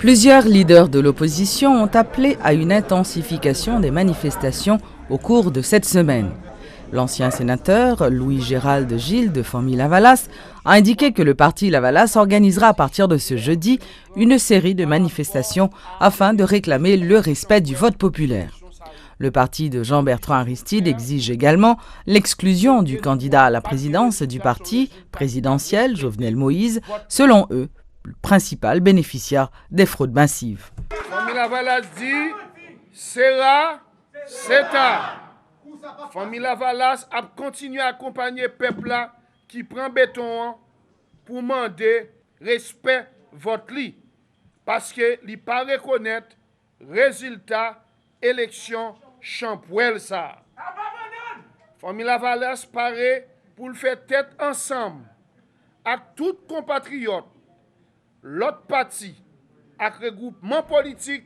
Plusieurs leaders de l'opposition ont appelé à une intensification des manifestations au cours de cette semaine. L'ancien sénateur Louis-Gérald Gilles de Famille-Lavalas a indiqué que le parti Lavalas organisera à partir de ce jeudi une série de manifestations afin de réclamer le respect du vote populaire. Le parti de Jean-Bertrand Aristide exige également l'exclusion du candidat à la présidence du parti présidentiel, Jovenel Moïse, selon eux, le principal bénéficiaire des fraudes massives. Famille-Lavalas dit, sera, c'est-à. Famille-Lavalas a continué à accompagner le peuple qui prend béton pour demander respect vote li. Parce que li pas reconnaître résultat élection champouel ça. Famille-Lavalas paraît pour le faire tête ensemble avec tout compatriotes, l'autre parti, avec regroupement politique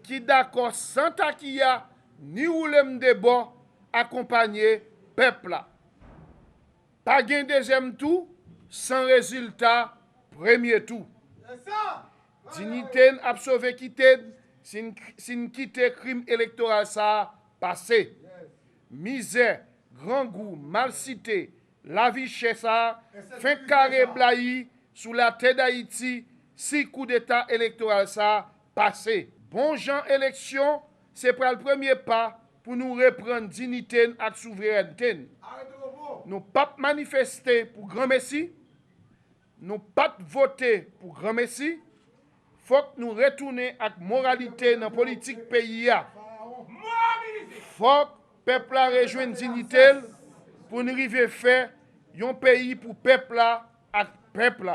qui d'accord sans taquilla ni oulem débat accompagner peuple. Pas gain deuxième tour sans résultat premier tour. Dignité a sauvé quitter sin quitter crime électoral ça passé. Misère, grand goût, mal cité, la vie chère ça, fin carré blayi sous la tête d'Haïti, si coup d'état électoral ça passé. Bon gens élection, c'est pour le premier pas pour nous reprendre dignité et souveraineté. Nous pas manifester pour grand messie, nous pas voter pour grand messie. Faut que nous retournions avec moralité dans la politique pays. Faut que le peuple rejoigne dignité pour nous arriver à faire un pays pour le peuple et le peuple.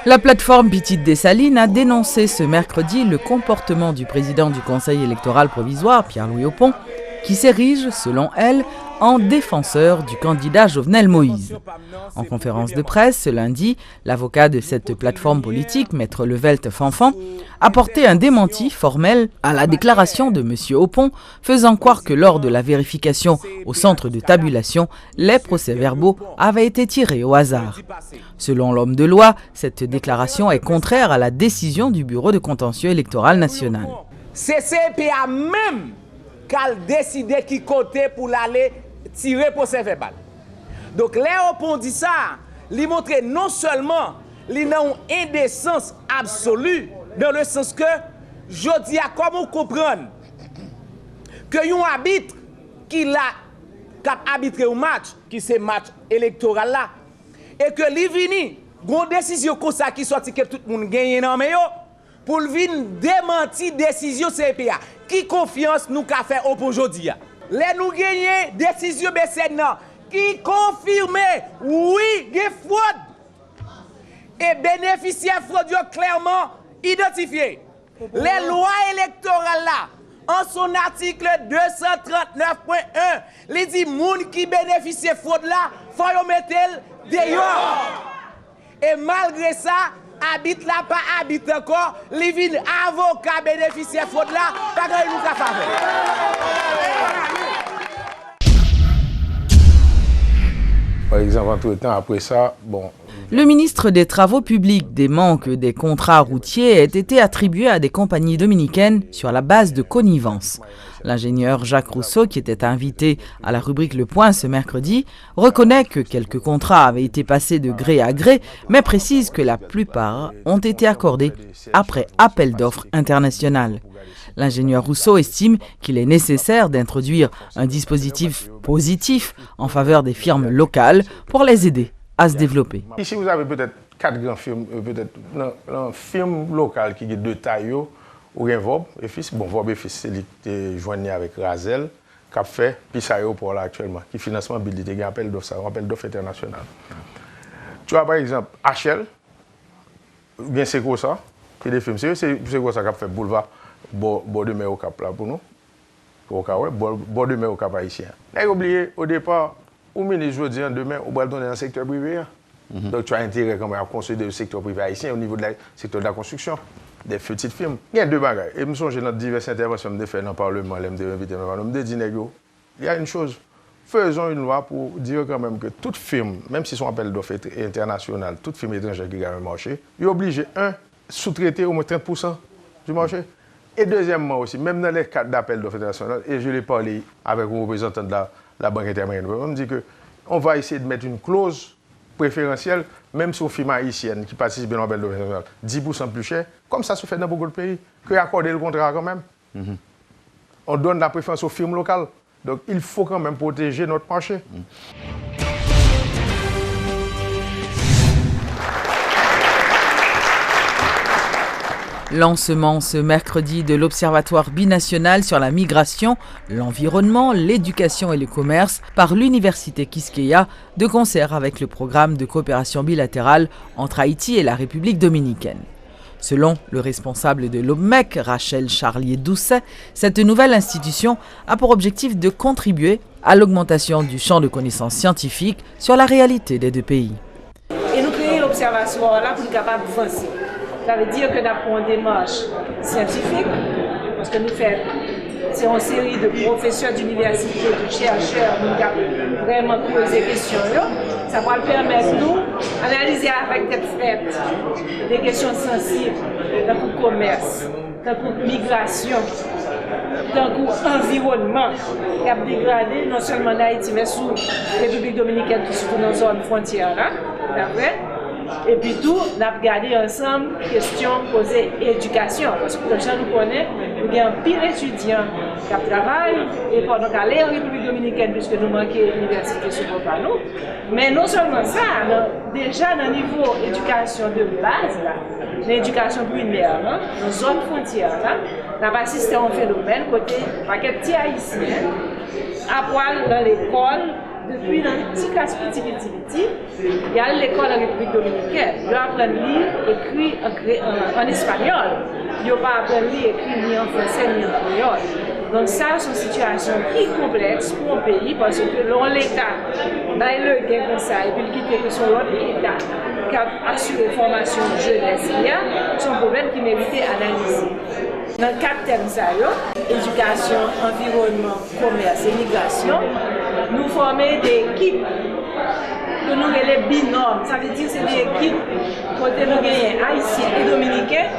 La plateforme Petite Dessalines a dénoncé ce mercredi le comportement du président du Conseil électoral provisoire, Pierre-Louis Oppon, qui s'érige, selon elle, en défenseur du candidat Jovenel Moïse. En conférence de presse ce lundi, l'avocat de cette plateforme politique, Maître Levelt Fanfan, a porté un démenti formel à la déclaration de M. Oppon, faisant croire que lors de la vérification au centre de tabulation, les procès-verbaux avaient été tirés au hasard. Selon l'homme de loi, cette déclaration est contraire à la décision du Bureau de contentieux électoral national. C'est CPA même qui a décidé qui côté pour aller tirer procès-verbal. Donc, les Oppon dit ça, il montre non seulement il a une indécence absolue, dans le sens que, je dis à comment comprendre que un arbitre qui a arbitré un match, qui c'est match électoral là, et que li vini, une décision comme ça qui sorti que tout le monde gagne dans mais pour venir démentir décision CPA. Qui confiance nous qu'a fait aujourd'hui? Les nous gagner décision BCN qui confirme oui, il y a fraude. Et bénéficiaires frauduleux clairement identifiés. Les lois électorales là, en son article 239.1, les dit moun qui bénéficie de fraude là, faut y mettre dehors. Et malgré ça, habite là, pas habite encore, les villes avocats bénéficiaires de fraude là, pas grand nous qu'a Par exemple, en tout le temps, après ça, bon... Le ministre des Travaux publics dément que des contrats routiers aient été attribués à des compagnies dominicaines sur la base de connivence. L'ingénieur Jacques Rousseau, qui était invité à la rubrique Le Point ce mercredi, reconnaît que quelques contrats avaient été passés de gré à gré, mais précise que la plupart ont été accordés après appel d'offres international. L'ingénieur Rousseau estime qu'il est nécessaire d'introduire un dispositif positif en faveur des firmes locales pour les aider à se développer. Ici, vous avez peut-être 4 grandes firmes, peut-être une firme locale qui est de taille, ou un VOB et fils. Bon, VOB et fils, c'est lui qui joint avec Razel, qui a fait Pisayo pour là actuellement, qui financement habilité, qui appelle d'offres, on appelle d'offres internationales. Tu vois, par exemple, HL, bien c'est quoi ça, c'est des films, c'est quoi ça qui a fait boulevard, bord de mer au Cap là pour nous, bord de mer au Cap haïtien. N'a oublié, au départ, au ministre, je dis, demain, on va donner dans le secteur privé. Donc, tu as intérêt quand même à construire le secteur privé haïtien au niveau du secteur de la construction. des petits films. Il y a deux bagages. Et je me souviens dans diverses interventions que je fais dans le Parlement, je me invité, je me dis, il y a une chose. Faisons une loi pour dire quand même que tout film, même si son appel d'offres est international, tout film étranger qui gagne le marché, il est obligé, sous-traiter au moins 30% du marché. Et deuxièmement aussi, même dans les cas d'appel d'offres international, et je l'ai parlé avec un représentant de la Banque interaméricaine, on me dit qu'on va essayer de mettre une clause préférentielle, même sur film haïtienne qui participe à l'appel d'offres international, 10% plus cher, comme ça se fait dans beaucoup de pays, que accorder le contrat quand même. On donne la préférence aux films locaux. Donc il faut quand même protéger notre marché. Lancement ce mercredi de l'Observatoire binational sur la migration, l'environnement, l'éducation et le commerce par l'Université Quisqueya, de concert avec le programme de coopération bilatérale entre Haïti et la République dominicaine. Selon le responsable de l'OBMEC, Rachel Charlier-Doucet, cette nouvelle institution a pour objectif de contribuer à l'augmentation du champ de connaissances scientifiques sur la réalité des deux pays. Et nous créons l'observatoire là pour être capable d'avancer. Ça veut dire que nous avons une démarche scientifique, parce que nous faisons c'est une série de professeurs d'université, de chercheurs, nous avons vraiment posé des questions. Ça va permettre de nous d'analyser avec tête frette des questions sensibles dans le commerce, dans la migration, dans l'environnement qui a dégradé non seulement en Haïti, mais sous la République dominicaine, qui se trouve dans la zone frontière. Et puis tout, on a regardé ensemble questions posées éducation. Parce que comme ça, nous connaissons, il y a un pile d'étudiants qui travaillent et pendant qu'à aller en République dominicaine, puisque nous manquons l'université souvent par nous. Mais non seulement ça, déjà dans le niveau éducation de base, l'éducation primaire, dans la zone frontière, on a assisté à un phénomène côté paquet de petits haïtiens à poil dans l'école. Depuis dans les petits classes il y a l'école en République dominicaine. Ils apprennent à lire, écrire en espagnol. Ils ne pas apprendre à lire, écrire ni en français ni en créole. Donc ça, c'est une situation qui est complexe pour un pays parce que l'État, dans le gain comme ça, et puis le quitter que son autre État qui a assuré la formation de jeunesse, c'est un problème qui méritait analyser. Dans le quatre thèmes, éducation, environnement, commerce et migration, nous formons des équipes que nous les binômes. Ça veut dire que c'est des équipes côté nous gagnons haïtiens et dominicains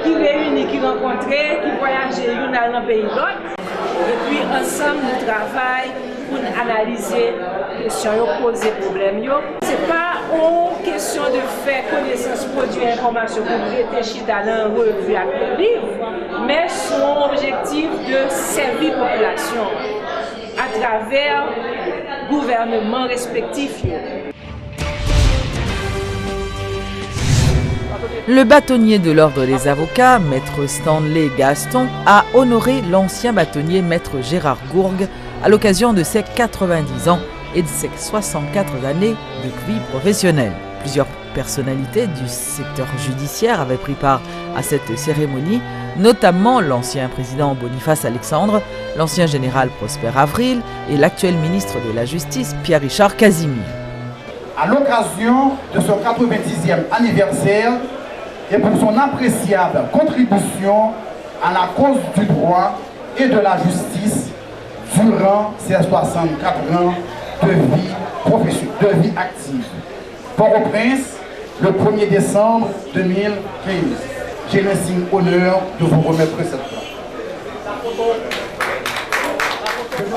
qui réunissent, qui rencontrent, qui voyagent l'un dans un pays l'autre. Et puis ensemble nous travaillons pour analyser les questions, poser les problèmes. Ce n'est pas une question de faire connaissance, produire information pour réfléchir dans un revue avec le livre, mais son objectif de servir la population à travers gouvernements respectifs. Le bâtonnier de l'Ordre des avocats, Maître Stanley Gaston, a honoré l'ancien bâtonnier Maître Gérard Gourgue à l'occasion de ses 90 ans et de ses 64 années de vie professionnelle. Plusieurs personnalités du secteur judiciaire avaient pris part à cette cérémonie, notamment l'ancien président Boniface Alexandre, l'ancien général Prosper Avril et l'actuel ministre de la Justice Pierre-Richard Casimir. À l'occasion de son 90e anniversaire et pour son appréciable contribution à la cause du droit et de la justice durant ses 64 ans de vie professionnelle, de vie active. Port-au-Prince, le 1er décembre 2015. J'ai l'insigne honneur de vous remettre cette place.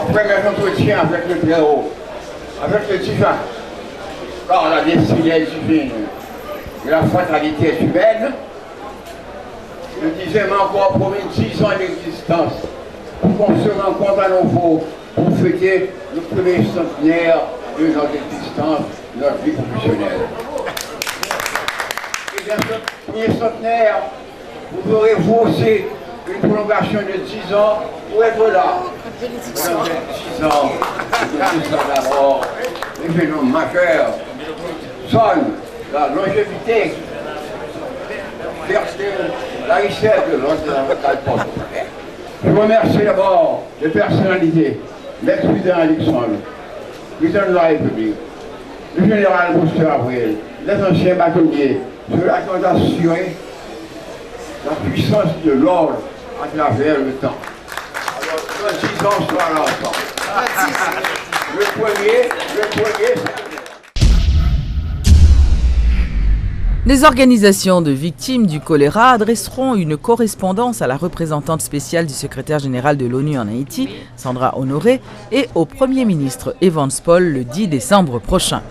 Après un entretien avec le Très-Haut, avec le divin, par la destinée divine et la fatalité humaine, le dixième encore promis 10 ans d'existence pour qu'on se rencontre à nouveau pour fêter le premier centenaire de notre existence, de notre vie professionnelle. Et dans ce premier centenaire, vous aurez vous aussi une prolongation de 10 ans pour être là. 10 ans, d'abord, l'événement majeur sonne la longévité, la richesse de l'ordre. Je remercie d'abord les personnalités, l'ex-président Alexandre, le président de la République, le général Prosper Avril, les anciens bâtonniers, ceux-là qui ont assuré la puissance de l'ordre à travers le temps. Alors, quand 10 ans soit l'ensemble. Le premier, Les organisations de victimes du choléra adresseront une correspondance à la représentante spéciale du secrétaire général de l'ONU en Haïti, Sandra Honoré, et au Premier ministre Evans Paul le 10 décembre prochain.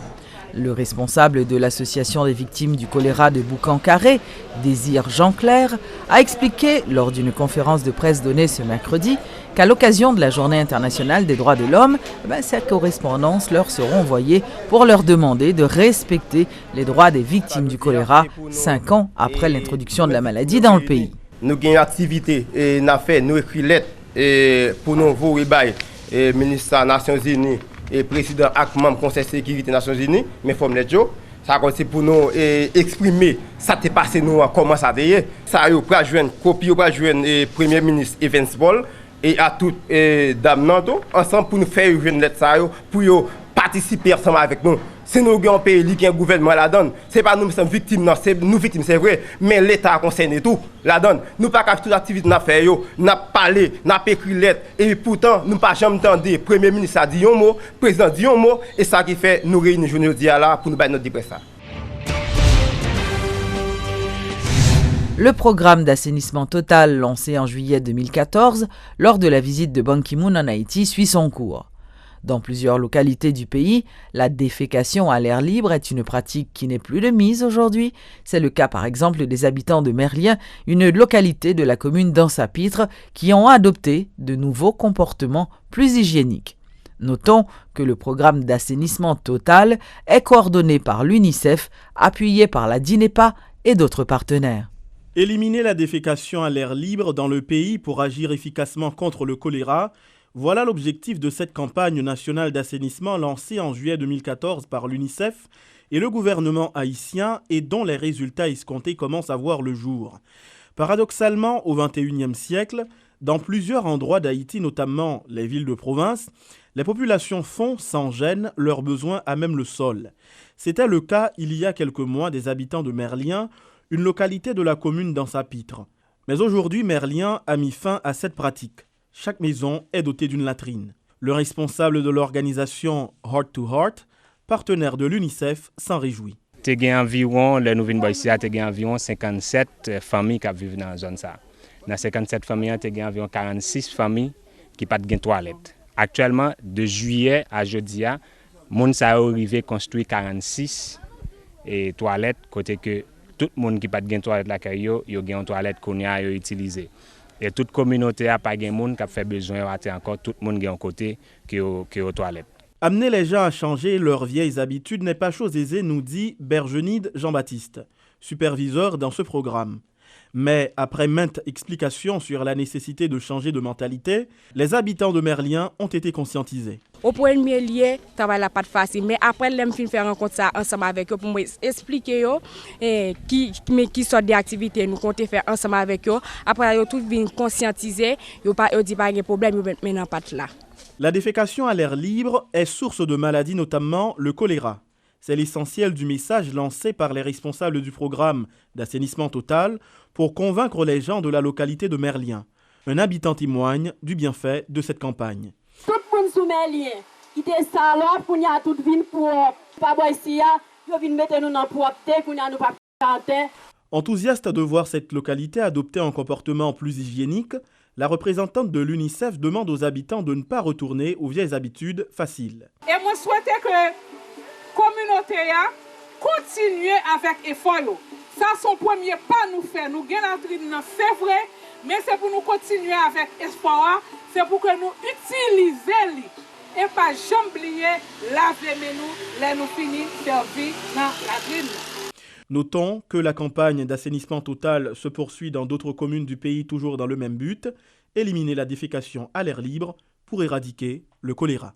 Le responsable de l'association des victimes du choléra de Boucan-Carré, Désir Jean-Clair, a expliqué lors d'une conférence de presse donnée ce mercredi qu'à l'occasion de la Journée internationale des droits de l'homme, ces correspondances leur seront envoyées pour leur demander de respecter les droits des victimes du choléra 5 ans après l'introduction de la maladie dans le pays. Nous avons une activité et nous avons fait, nous écrit lettre pour nous vous et ministre des Nations Unies et président et membre Conseil de sécurité des Nations Unies, mais il faut ça c'est pour nous exprimer ça t'est passé nous comment ça veille. Ça yo pour joindre copie pour joindre Premier ministre Evans Paul et à toutes dames Nando ensemble pour nous faire une lettre ça pour yo participer ensemble avec nous. C'est nous qui avons pays qui un gouvernement la donne. C'est pas nous qui sommes victimes, non, c'est nous victimes, c'est vrai, mais l'État concerne tout, la donne. Nous pas qu'à toute activité n'a fait n'a parlé, n'a écrit lettre et pourtant nous pas jamais entendu Premier ministre a dit un mot, président dit un mot et ça qui fait nous réunir aujourd'hui là pour nous battre notre dépression. Le programme d'assainissement total lancé en juillet 2014 lors de la visite de Ban Ki-moon en Haïti suit son cours. Dans plusieurs localités du pays, la défécation à l'air libre est une pratique qui n'est plus de mise aujourd'hui. C'est le cas par exemple des habitants de Merlien, une localité de la commune d'Ansapitre, qui ont adopté de nouveaux comportements plus hygiéniques. Notons que le programme d'assainissement total est coordonné par l'UNICEF, appuyé par la DINEPA et d'autres partenaires. Éliminer la défécation à l'air libre dans le pays pour agir efficacement contre le choléra, voilà l'objectif de cette campagne nationale d'assainissement lancée en juillet 2014 par l'UNICEF et le gouvernement haïtien et dont les résultats escomptés commencent à voir le jour. Paradoxalement, au XXIe siècle, dans plusieurs endroits d'Haïti, notamment les villes de province, les populations font sans gêne leurs besoins à même le sol. C'était le cas il y a quelques mois des habitants de Merlien, une localité de la commune d'Ansapitre. Mais aujourd'hui, Merlien a mis fin à cette pratique. Chaque maison est dotée d'une latrine. Le responsable de l'organisation Heart to Heart, partenaire de l'UNICEF, s'en réjouit. Il y a environ, les nouveaux ici, il y a environ 57 familles qui vivent dans la zone. Dans 57 familles, il y a environ 46 familles qui n'ont pas de toilette. Actuellement, de juillet à jeudi, les gens sont arrivés à construire 46 toilettes, côté que tout le monde qui n'a pas de toilette, il y a une toilette qu'on a utilisée. Et toute communauté n'a pas de monde qui a fait besoin encore, tout le monde a un côté qui est aux toilettes. Amener les gens à changer leurs vieilles habitudes n'est pas chose aisée, nous dit Bergenide Jean-Baptiste, superviseur dans ce programme. Mais après maintes explications sur la nécessité de changer de mentalité, les habitants de Merlien ont été conscientisés. Au premier lieu, le travail n'est pas facile, mais après, je vais faire rencontre ça ensemble avec eux pour m'expliquer qui sorte d'activités nous comptons faire ensemble avec eux. Après, ils tout viennent conscientiser, ils ne disent pas de problème, ils maintenant pas là. La défécation à l'air libre est source de maladies, notamment le choléra. C'est l'essentiel du message lancé par les responsables du programme d'assainissement total pour convaincre les gens de la localité de Merlien. Un habitant témoigne du bienfait de cette campagne. Tout le monde sous Merlien, qui était salope, qu'on y a tout vin pour pas boire ici, ils viennent mettre nous dans la propreté, qu'on y a nous pas chanter. Enthousiaste de voir cette localité adopter un comportement plus hygiénique, la représentante de l'UNICEF demande aux habitants de ne pas retourner aux vieilles habitudes faciles. Et moi, je souhaitais que la communauté continue avec effort. Ça, son premier pas nous fait. Nous gagnons la tribune, c'est vrai, mais c'est pour nous continuer avec espoir. C'est pour que nous utilisions et pas jamais oublier laver nous, les nous finir servir dans la tribune. Notons que la campagne d'assainissement total se poursuit dans d'autres communes du pays, toujours dans le même but, éliminer la défécation à l'air libre pour éradiquer le choléra.